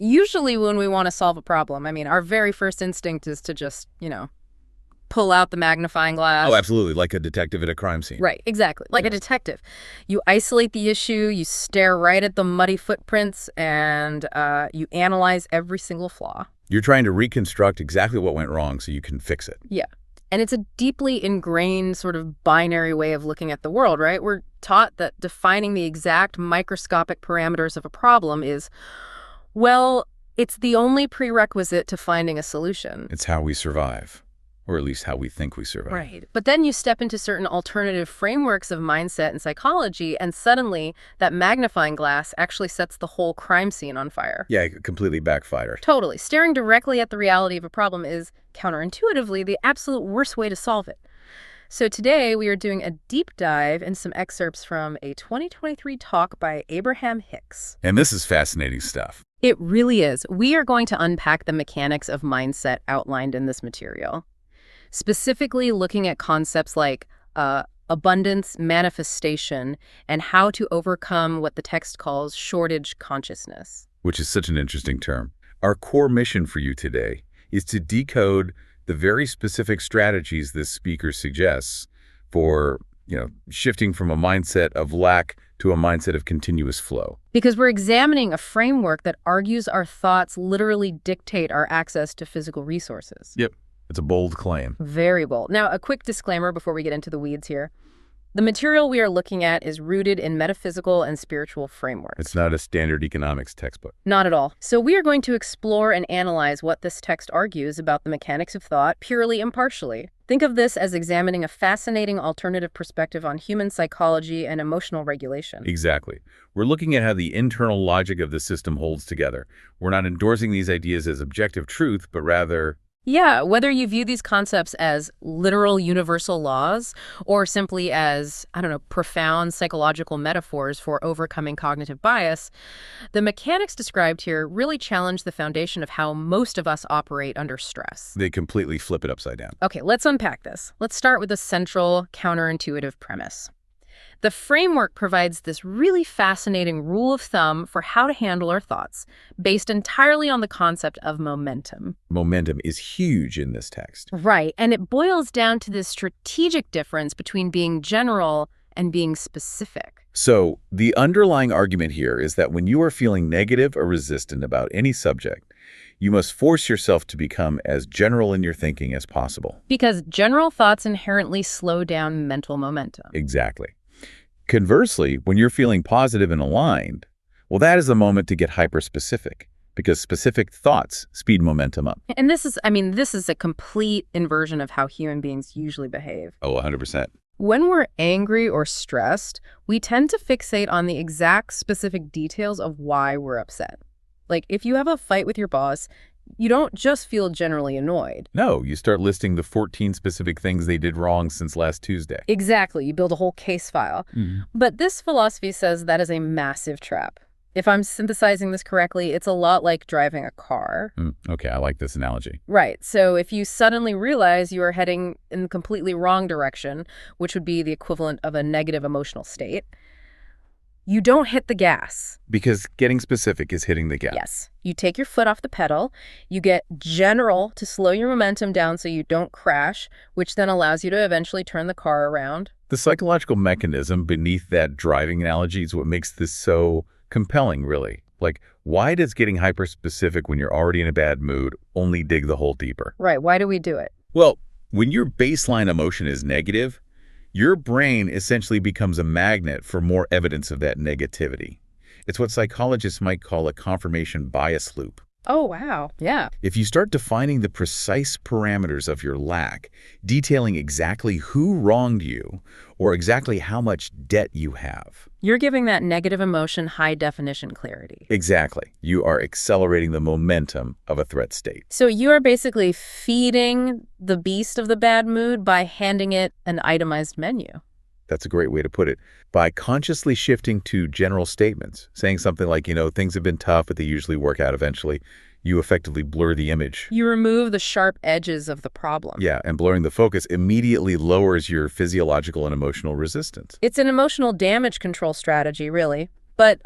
Usually when we want to solve a problem, I mean, our very first instinct is to just, pull out the magnifying glass. Oh, absolutely. Like a detective at a crime scene. Right, exactly. Like a detective. You isolate the issue, you stare right at the muddy footprints, and you analyze every single flaw. You're trying to reconstruct exactly what went wrong so you can fix it. Yeah. And it's a deeply ingrained sort of binary way of looking at the world, right? We're taught that defining the exact microscopic parameters of a problem is, well, it's the only prerequisite to finding a solution. It's how we survive, or at least how we think we survive. Right. But then you step into certain alternative frameworks of mindset and psychology, and suddenly that magnifying glass actually sets the whole crime scene on fire. Yeah, it completely backfired. Totally. Staring directly at the reality of a problem is, counterintuitively, the absolute worst way to solve it. So today we are doing a deep dive in some excerpts from a 2023 talk by Abraham Hicks. And this is fascinating stuff. It really is. We are going to unpack the mechanics of mindset outlined in this material, specifically looking at concepts like abundance, manifestation, and how to overcome what the text calls shortage consciousness. Which is such an interesting term. Our core mission for you today is to decode the very specific strategies this speaker suggests for, shifting from a mindset of lack to a mindset of continuous flow. Because we're examining a framework that argues our thoughts literally dictate our access to physical resources. Yep. It's a bold claim. Very bold. Now, a quick disclaimer before we get into the weeds here. The material we are looking at is rooted in metaphysical and spiritual frameworks. It's not a standard economics textbook. Not at all. So we are going to explore and analyze what this text argues about the mechanics of thought purely impartially. Think of this as examining a fascinating alternative perspective on human psychology and emotional regulation. Exactly. We're looking at how the internal logic of the system holds together. We're not endorsing these ideas as objective truth, but rather... Yeah, whether you view these concepts as literal universal laws or simply as, profound psychological metaphors for overcoming cognitive bias, the mechanics described here really challenge the foundation of how most of us operate under stress. They completely flip it upside down. Okay, let's unpack this. Let's start with a central counterintuitive premise. The framework provides this really fascinating rule of thumb for how to handle our thoughts, based entirely on the concept of momentum. Momentum is huge in this text. Right, and it boils down to this strategic difference between being general and being specific. So, the underlying argument here is that when you are feeling negative or resistant about any subject, you must force yourself to become as general in your thinking as possible. Because general thoughts inherently slow down mental momentum. Exactly. Conversely, when you're feeling positive and aligned, well, that is the moment to get hyper-specific, because specific thoughts speed momentum up. And this is a complete inversion of how human beings usually behave. Oh, 100%. When we're angry or stressed, we tend to fixate on the exact specific details of why we're upset. Like, if you have a fight with your boss, you don't just feel generally annoyed. No, you start listing the 14 specific things they did wrong since last Tuesday. Exactly. You build a whole case file. But this philosophy says that is a massive trap. If I'm synthesizing this correctly, it's a lot like driving a car. Okay, I like this analogy. Right. So if you suddenly realize you are heading in the completely wrong direction, which would be the equivalent of a negative emotional state, you don't hit the gas. Because getting specific is hitting the gas. Yes. You take your foot off the pedal, you get general to slow your momentum down so you don't crash, which then allows you to eventually turn the car around. The psychological mechanism beneath that driving analogy is what makes this so compelling, really. Like, why does getting hyper-specific when you're already in a bad mood only dig the hole deeper? Right. Why do we do it? Well, when your baseline emotion is negative, your brain essentially becomes a magnet for more evidence of that negativity. It's what psychologists might call a confirmation bias loop. Oh, wow. Yeah. If you start defining the precise parameters of your lack, detailing exactly who wronged you or exactly how much debt you have. You're giving that negative emotion high-definition clarity. Exactly. You are accelerating the momentum of a threat state. So you are basically feeding the beast of the bad mood by handing it an itemized menu. That's a great way to put it. By consciously shifting to general statements, saying something like, things have been tough, but they usually work out eventually, you effectively blur the image. You remove the sharp edges of the problem. Yeah, and blurring the focus immediately lowers your physiological and emotional resistance. It's an emotional damage control strategy, really. But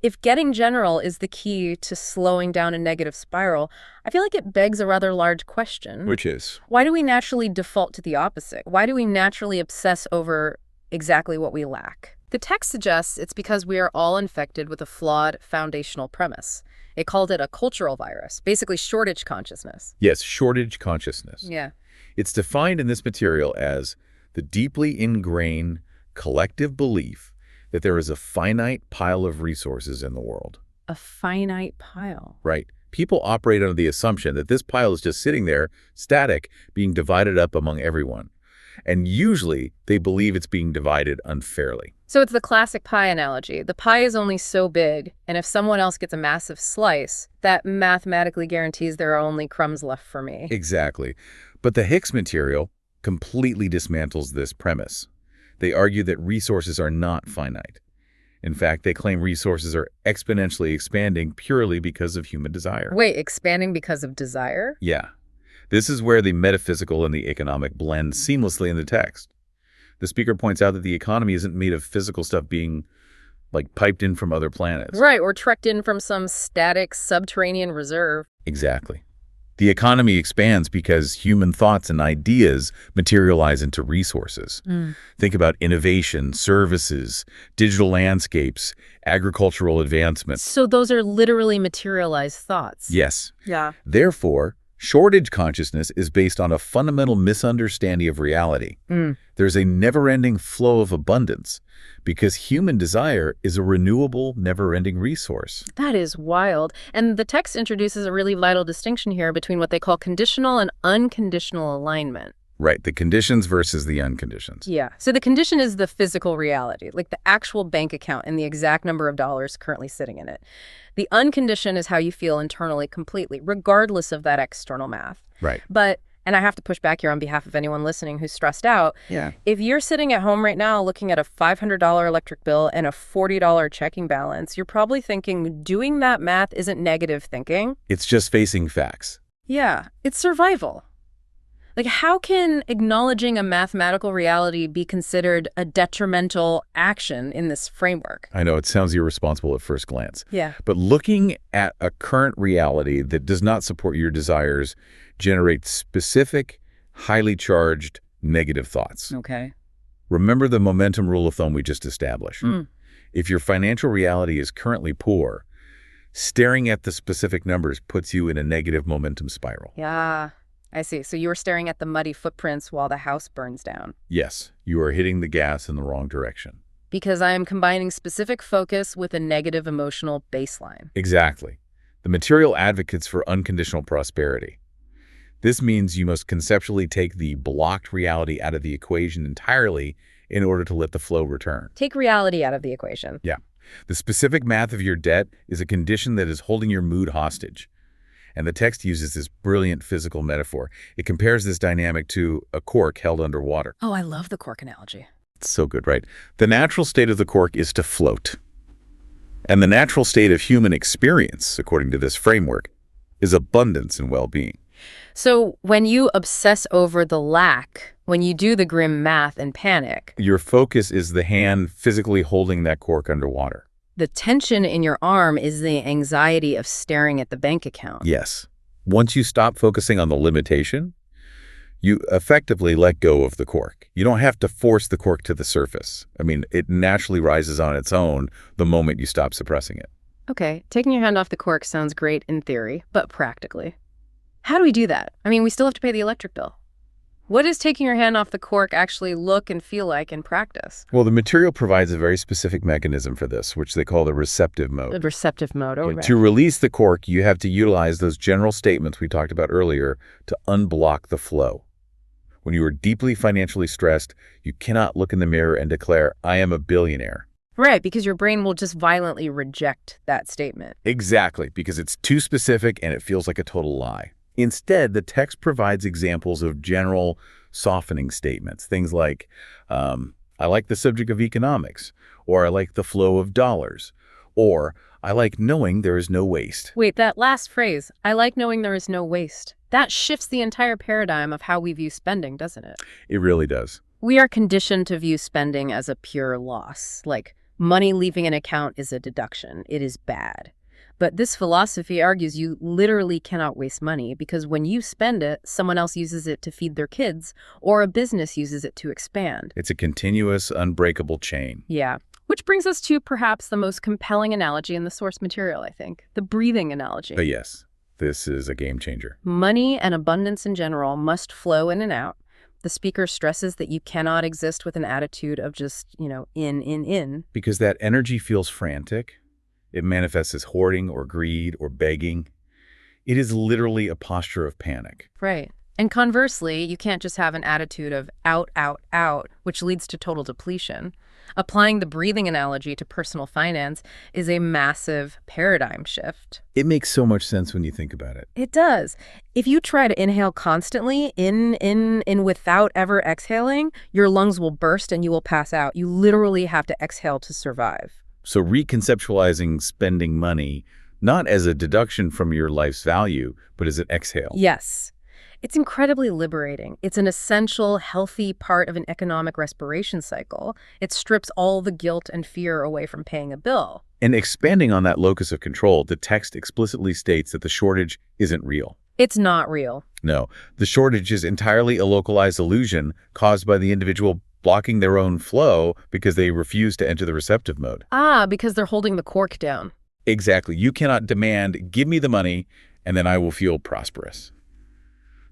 if getting general is the key to slowing down a negative spiral, I feel like it begs a rather large question. Which is? Why do we naturally default to the opposite? Why do we naturally obsess over exactly what we lack? The text suggests it's because we are all infected with a flawed foundational premise. It called it a cultural virus, basically shortage consciousness. Yes, shortage consciousness. Yeah. It's defined in this material as the deeply ingrained collective belief that there is a finite pile of resources in the world. A finite pile. Right. People operate under the assumption that this pile is just sitting there, static, being divided up among everyone. And usually they believe it's being divided unfairly. So it's the classic pie analogy. The pie is only so big, and if someone else gets a massive slice, that mathematically guarantees there are only crumbs left for me. Exactly. But the Hicks material completely dismantles this premise. They argue that resources are not finite. In fact, they claim resources are exponentially expanding purely because of human desire. Wait, expanding because of desire? Yeah. This is where the metaphysical and the economic blend seamlessly in the text. The speaker points out that the economy isn't made of physical stuff being, like, piped in from other planets. Right, or trekked in from some static subterranean reserve. Exactly. The economy expands because human thoughts and ideas materialize into resources. Think about innovation, services, digital landscapes, agricultural advancements. So those are literally materialized thoughts. Yes. Yeah. Therefore, shortage consciousness is based on a fundamental misunderstanding of reality. There's a never-ending flow of abundance because human desire is a renewable, never-ending resource. That is wild. And the text introduces a really vital distinction here between what they call conditional and unconditional alignment. Right, the conditions versus the unconditions. Yeah. So the condition is the physical reality, like the actual bank account and the exact number of dollars currently sitting in it. The unconditioned is how you feel internally completely, regardless of that external math. Right. But, and I have to push back here on behalf of anyone listening who's stressed out. Yeah. If you're sitting at home right now looking at a $500 electric bill and a $40 checking balance, you're probably thinking doing that math isn't negative thinking. It's just facing facts. Yeah, it's survival. Like, how can acknowledging a mathematical reality be considered a detrimental action in this framework? I know it sounds irresponsible at first glance. Yeah. But looking at a current reality that does not support your desires generates specific, highly charged, negative thoughts. Okay. Remember the momentum rule of thumb we just established. If your financial reality is currently poor, staring at the specific numbers puts you in a negative momentum spiral. Yeah, I see. So you were staring at the muddy footprints while the house burns down. Yes, you are hitting the gas in the wrong direction. Because I am combining specific focus with a negative emotional baseline. Exactly. The material advocates for unconditional prosperity. This means you must conceptually take the blocked reality out of the equation entirely in order to let the flow return. Take reality out of the equation. Yeah. The specific math of your debt is a condition that is holding your mood hostage. And the text uses this brilliant physical metaphor. It compares this dynamic to a cork held underwater. Oh, I love the cork analogy. It's so good, right? The natural state of the cork is to float. And the natural state of human experience, according to this framework, is abundance and well-being. So when you obsess over the lack, when you do the grim math and panic, Your focus is the hand physically holding that cork underwater. the tension in your arm is the anxiety of staring at the bank account. Yes. Once you stop focusing on the limitation, you effectively let go of the cork. You don't have to force the cork to the surface. I mean, it naturally rises on its own the moment you stop suppressing it. Okay, taking your hand off the cork sounds great in theory, but practically. How do we do that? I mean, we still have to pay the electric bill. What does taking your hand off the cork actually look and feel like in practice? Well, the material provides a very specific mechanism for this, which they call the receptive The mode. receptive mode, oh, right. To release the cork, you have to utilize those general statements we talked about earlier to unblock the flow. When you are deeply financially stressed, you cannot look in the mirror and declare, "I am a billionaire." Right, because your brain will just violently reject that statement. Exactly, because it's too specific and it feels like a total lie. Instead, the text provides examples of general softening statements. Things like, I like the subject of economics, or I like the flow of dollars, or I like knowing there is no waste. Wait, that last phrase, I like knowing there is no waste. That shifts the entire paradigm of how we view spending, doesn't it? It really does. We are conditioned to view spending as a pure loss, like Money leaving an account is a deduction. It is bad. But this philosophy argues you literally cannot waste money because when you spend it, someone else uses it to feed their kids or a business uses it to expand. It's a continuous, unbreakable chain. Yeah. Which brings us to perhaps the most compelling analogy in the source material, I think, the breathing analogy. But yes, this is a game changer. Money and abundance in general must flow in and out. The speaker stresses that you cannot exist with an attitude of just, in. Because that energy feels frantic. It manifests as hoarding or greed or begging. It is literally a posture of panic. Right. And conversely, you can't just have an attitude of out, out, out, which leads to total depletion. Applying the breathing analogy to personal finance is a massive paradigm shift. It makes so much sense when you think about it. It does. If you try to inhale constantly, in, without ever exhaling, your lungs will burst and you will pass out. You literally have to exhale to survive. So reconceptualizing spending money, not as a deduction from your life's value, but as an exhale. Yes. It's incredibly liberating. It's an essential, healthy part of an economic respiration cycle. It strips all the guilt and fear away from paying a bill. And expanding on that locus of control, the text explicitly states that the shortage isn't real. It's not real. No, the shortage is entirely a localized illusion caused by the individual blocking their own flow because they refuse to enter the receptive mode. Because they're holding the cork down. Exactly. You cannot demand, give me the money, and then I will feel prosperous.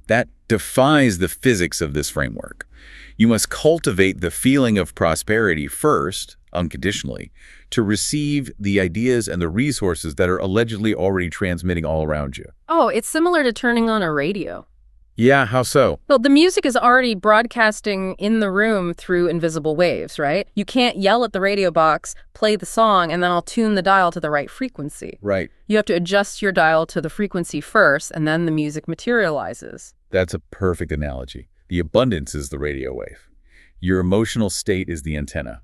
That defies the physics of this framework. You must cultivate the feeling of prosperity first, unconditionally, to receive the ideas and the resources that are allegedly already transmitting all around you. Oh, it's similar to turning on a radio. Yeah, how so? Well, the music is already broadcasting in the room through invisible waves, right? You can't yell at the radio box, play the song, and then I'll tune the dial to the right frequency. Right. You have to adjust your dial to the frequency first, and then the music materializes. That's a perfect analogy. The abundance is the radio wave. Your emotional state is the antenna.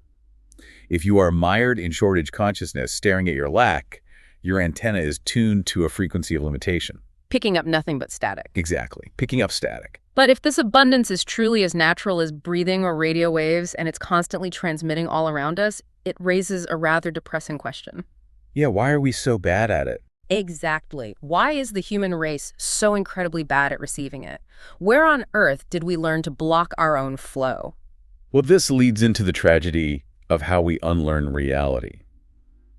If you are mired in shortage consciousness staring at your lack, your antenna is tuned to a frequency of limitation. Picking up nothing but static. Exactly. Picking up static. But if this abundance is truly as natural as breathing or radio waves and it's constantly transmitting all around us, it raises a rather depressing question. Yeah, why are we so bad at it? Exactly. Why is the human race so incredibly bad at receiving it? Where on earth did we learn to block our own flow? Well, this leads into the tragedy of how we unlearn reality.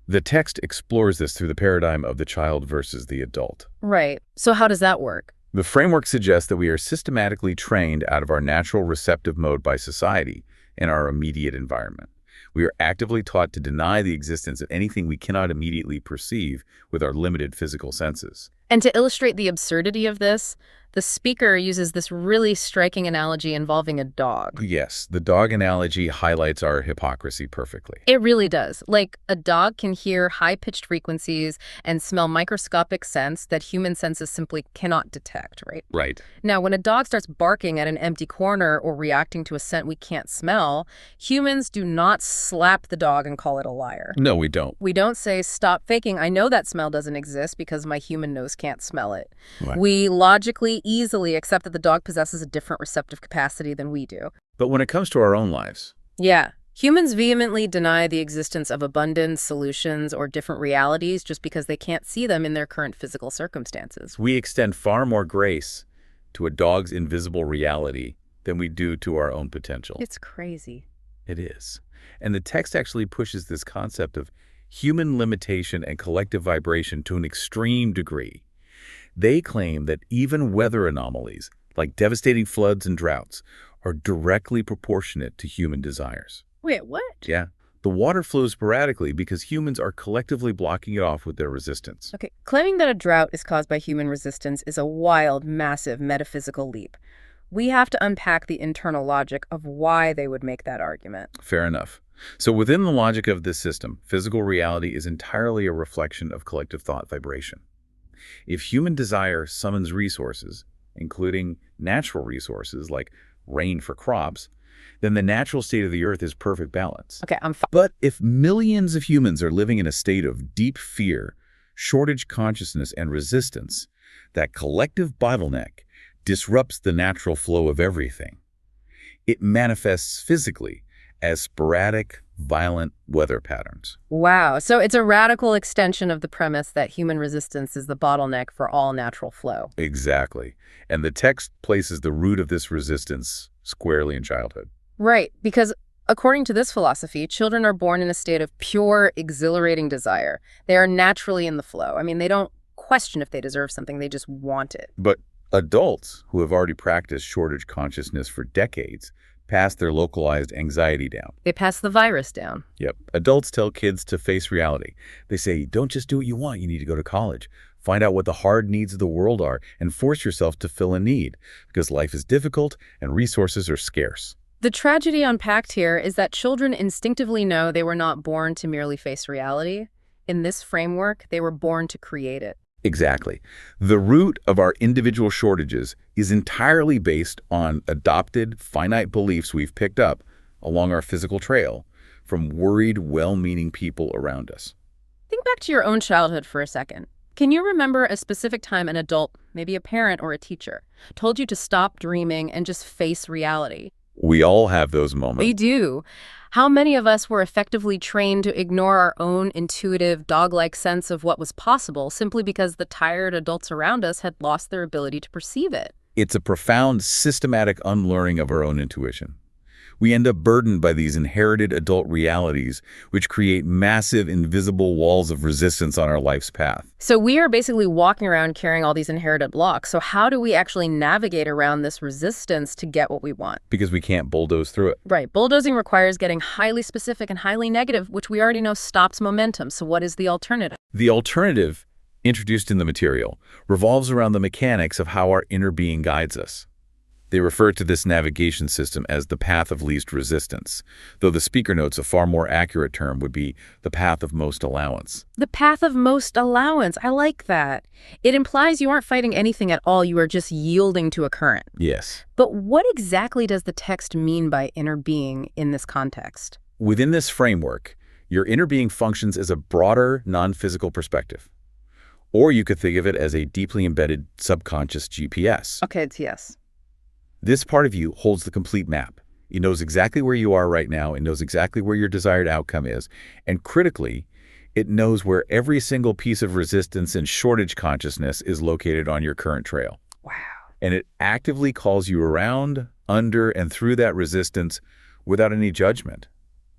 The text explores this through the paradigm of the child versus the adult. Right. So how does that work? The framework suggests that we are systematically trained out of our natural receptive mode by society and our immediate environment. We are actively taught to deny the existence of anything we cannot immediately perceive with our limited physical senses. And to illustrate the absurdity of this, the speaker uses this really striking analogy involving a dog. Yes, the dog analogy highlights our hypocrisy perfectly. It really does. Like, a dog can hear high-pitched frequencies and smell microscopic scents that human senses simply cannot detect, right? Right. Now, when a dog starts barking at an empty corner or reacting to a scent we can't smell, humans do not slap the dog and call it a liar. No, we don't. We don't say, stop faking, I know that smell doesn't exist because my human nose can't smell it. Right. We logically, easily accept that the dog possesses a different receptive capacity than we do. But when it comes to our own lives, Yeah. Humans vehemently deny the existence of abundance, solutions, or different realities just because they can't see them in their current physical circumstances. we extend far more grace to a dog's invisible reality than we do to our own potential. It's crazy. It is. And the text actually pushes this concept of human limitation and collective vibration to an extreme degree. They claim that even weather anomalies, like devastating floods and droughts, are directly proportionate to human desires. Wait, what? Yeah. The water flows sporadically because humans are collectively blocking it off with their resistance. Okay, claiming that a drought is caused by human resistance is a wild, massive metaphysical leap. We have to unpack the internal logic of why they would make that argument. Fair enough. So within the logic of this system, physical reality is entirely a reflection of collective thought vibration. If human desire summons resources, including natural resources like rain for crops, then the natural state of the earth is perfect balance. Okay, But if millions of humans are living in a state of deep fear, shortage consciousness, and resistance, that collective bottleneck disrupts the natural flow of everything. It manifests physically as sporadic, violent weather patterns. Wow. So it's a radical extension of the premise that human resistance is the bottleneck for all natural flow. Exactly. And the text places the root of this resistance squarely in childhood. Right, because according to this philosophy, children are born in a state of pure, exhilarating desire. They are naturally in the flow. I mean, they don't question if they deserve something, they just want it. But adults who have already practiced shortage consciousness for decades pass their localized anxiety down. They pass the virus down. Yep. Adults tell kids to face reality. They say, don't just do what you want, you need to go to college. Find out what the hard needs of the world are and force yourself to fill a need, because life is difficult and resources are scarce. The tragedy unpacked here is that children instinctively know they were not born to merely face reality. In this framework, they were born to create it. Exactly. The root of our individual shortages is entirely based on adopted, finite beliefs we've picked up along our physical trail from worried, well-meaning people around us. Think back to your own childhood for a second. Can you remember a specific time an adult, maybe a parent or a teacher, told you to stop dreaming and just face reality? We all have those moments. We do. How many of us were effectively trained to ignore our own intuitive, dog-like sense of what was possible simply because the tired adults around us had lost their ability to perceive it? It's a profound, systematic unlearning of our own intuition. We end up burdened by these inherited adult realities, which create massive, invisible walls of resistance on our life's path. So we are basically walking around carrying all these inherited blocks. So how do we actually navigate around this resistance to get what we want? Because we can't bulldoze through it. Right. Bulldozing requires getting highly specific and highly negative, which we already know stops momentum. So what is the alternative? The alternative, introduced in the material, revolves around the mechanics of how our inner being guides us. They refer to this navigation system as the path of least resistance, though the speaker notes a far more accurate term would be the path of most allowance. The path of most allowance. I like that. It implies you aren't fighting anything at all. You are just yielding to a current. Yes. But what exactly does the text mean by inner being in this context? Within this framework, your inner being functions as a broader, non-physical perspective. Or you could think of it as a deeply embedded subconscious GPS. Okay, it's yes. This part of you holds the complete map. It knows exactly where you are right now. It knows exactly where your desired outcome is. And critically, it knows where every single piece of resistance and shortage consciousness is located on your current trail. Wow. And it actively calls you around, under, and through that resistance without any judgment.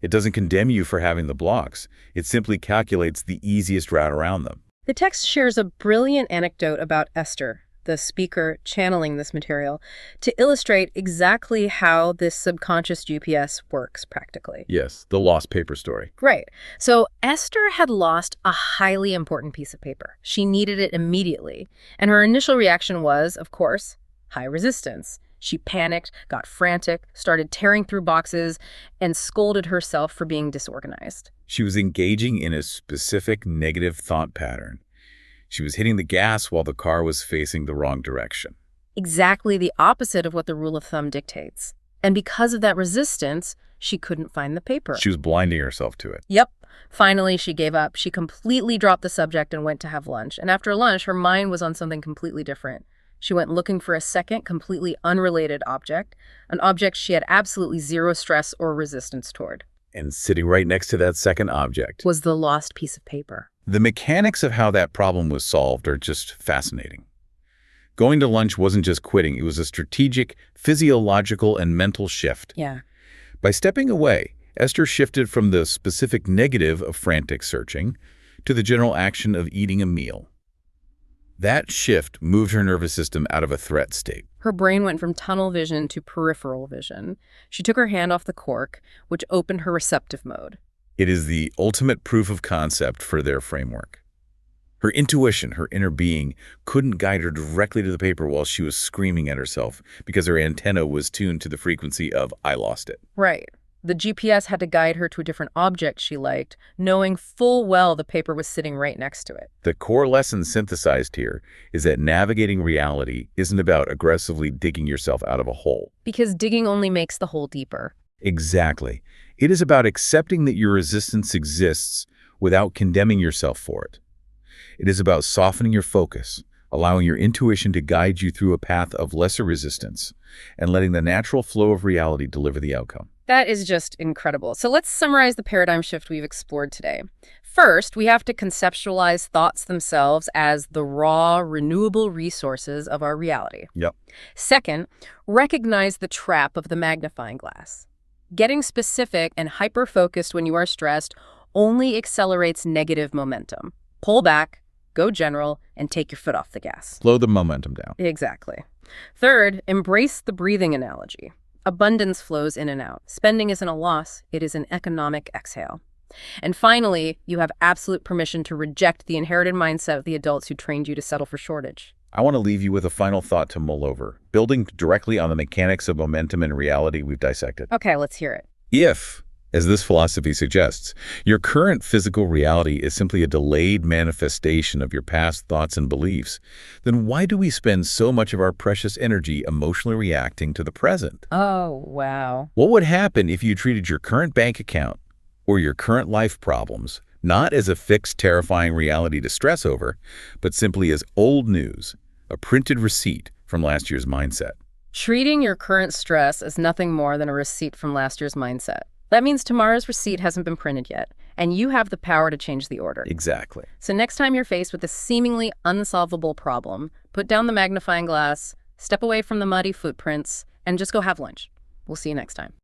It doesn't condemn you for having the blocks. It simply calculates the easiest route around them. The text shares a brilliant anecdote about Esther, the speaker channeling this material, to illustrate exactly how this subconscious GPS works practically. Yes, the lost paper story. Right. So Esther had lost a highly important piece of paper. She needed it immediately. And her initial reaction was, of course, high resistance. She panicked, got frantic, started tearing through boxes, and scolded herself for being disorganized. She was engaging in a specific negative thought pattern. She was hitting the gas while the car was facing the wrong direction. Exactly the opposite of what the rule of thumb dictates. And because of that resistance, she couldn't find the paper. She was blinding herself to it. Yep. Finally, she gave up. She completely dropped the subject and went to have lunch. And after lunch, her mind was on something completely different. She went looking for a second, completely unrelated object, an object she had absolutely zero stress or resistance toward. And sitting right next to that second object Was the lost piece of paper. The mechanics of how that problem was solved are just fascinating. Going to lunch wasn't just quitting. It was a strategic, physiological, and mental shift. Yeah. By stepping away, Esther shifted from the specific negative of frantic searching to the general action of eating a meal. That shift moved her nervous system out of a threat state. Her brain went from tunnel vision to peripheral vision. She took her hand off the cork, which opened her receptive mode. It is the ultimate proof of concept for their framework. Her intuition, her inner being, couldn't guide her directly to the paper while she was screaming at herself because her antenna was tuned to the frequency of "I lost it." Right. The GPS had to guide her to a different object she liked, knowing full well the paper was sitting right next to it. The core lesson synthesized here is that navigating reality isn't about aggressively digging yourself out of a hole. Because digging only makes the hole deeper. Exactly. It is about accepting that your resistance exists without condemning yourself for it. It is about softening your focus, allowing your intuition to guide you through a path of lesser resistance, and letting the natural flow of reality deliver the outcome. That is just incredible. So let's summarize the paradigm shift we've explored today. First, we have to conceptualize thoughts themselves as the raw, renewable resources of our reality. Yep. Second, recognize the trap of the magnifying glass. Getting specific and hyper-focused when you are stressed only accelerates negative momentum. Pull back, go general, and take your foot off the gas. Slow the momentum down. Exactly. Third, embrace the breathing analogy. Abundance flows in and out. Spending isn't a loss, it is an economic exhale. And finally, you have absolute permission to reject the inherited mindset of the adults who trained you to settle for shortage. I want to leave you with a final thought to mull over, building directly on the mechanics of momentum and reality we've dissected. Okay, let's hear it. If, as this philosophy suggests, your current physical reality is simply a delayed manifestation of your past thoughts and beliefs, then why do we spend so much of our precious energy emotionally reacting to the present? Oh, wow. What would happen if you treated your current bank account or your current life problems not as a fixed, terrifying reality to stress over, but simply as old news, a printed receipt from last year's mindset? Treating your current stress as nothing more than a receipt from last year's mindset. That means tomorrow's receipt hasn't been printed yet, and you have the power to change the order. Exactly. So next time you're faced with a seemingly unsolvable problem, put down the magnifying glass, step away from the muddy footprints, and just go have lunch. We'll see you next time.